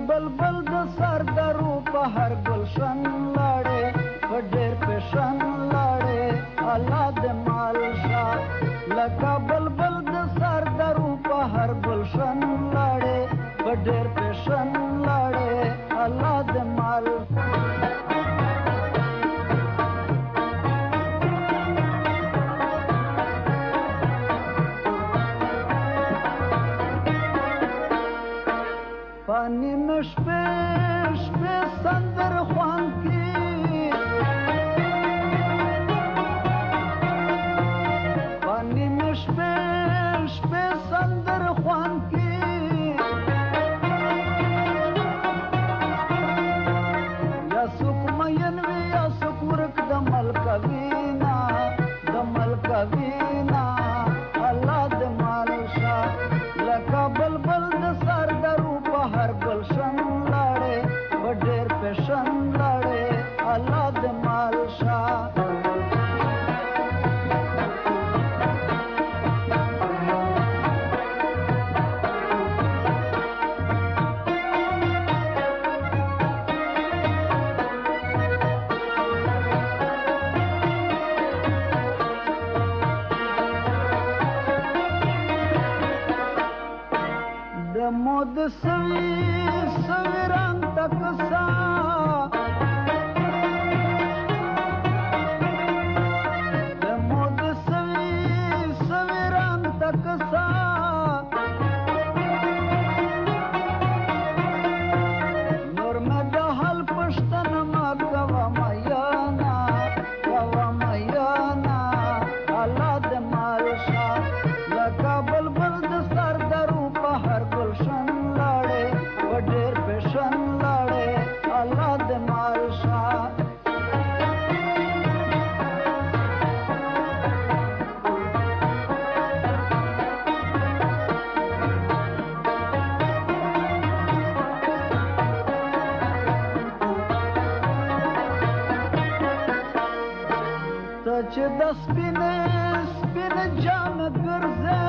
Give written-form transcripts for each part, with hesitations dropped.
بلبل د سر درو په هر گلشن لاړې په ډېر پیشن لاړې الله د مال شاه لکه بلبل د سر درو په هر گلشن لاړې په ډېر پیشن لاړې الله د مال پانی مشپه شپه سندر خوان کی پانی مشپه شپه سندر خوان کی یا سوک مین وی یا سوک ورک د ملک وینا الله د مال شاه لکه بلبل د سر درو هر گلشن لاړې په ډېر پیشن لاړې الله د مال شاه مود سوي رنگ تک سا مود سوي رنگ تک سا نور میں دہل پشتن ما گوا میانا اللہ د مال شاه لکه بلبل د سر درو په هر گلشن لاړې په ډېر پیشن لاړې الله د مال شاه ته چې د سپینې جامې ګرځې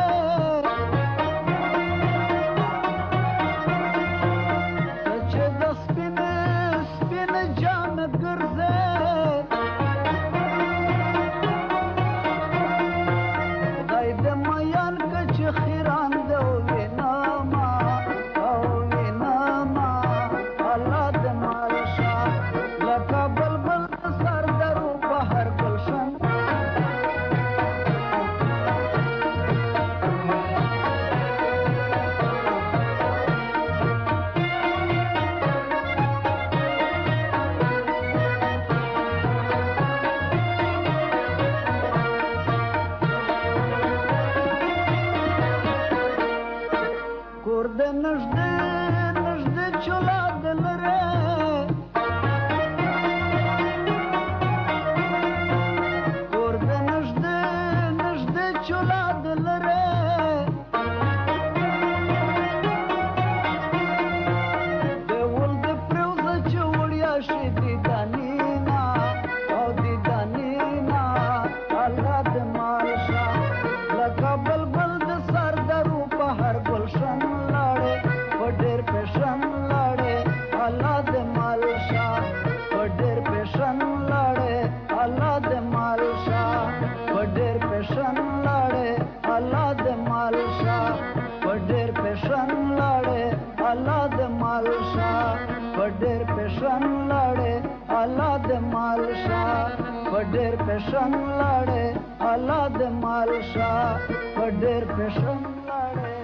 نژدې چولا دل رے کور د نژدې چولا دل رے دیول د پروزه چې وړیا شي دیدانینا الله د مال شاه لکه بلبل د سر درو په هر گلشن په ډېر پیشن لاړې الله د مال شاه په ډېر پیشن لاړې الله د مال شاه په ډېر پیشن لاړې الله د مال شاه په ډېر پیشن لاړې الله د مال شاه په ډېر پیشن لاړې الله د مال شاه په ډېر پیشن لاړې الله د مال شاه په ډېر پیشن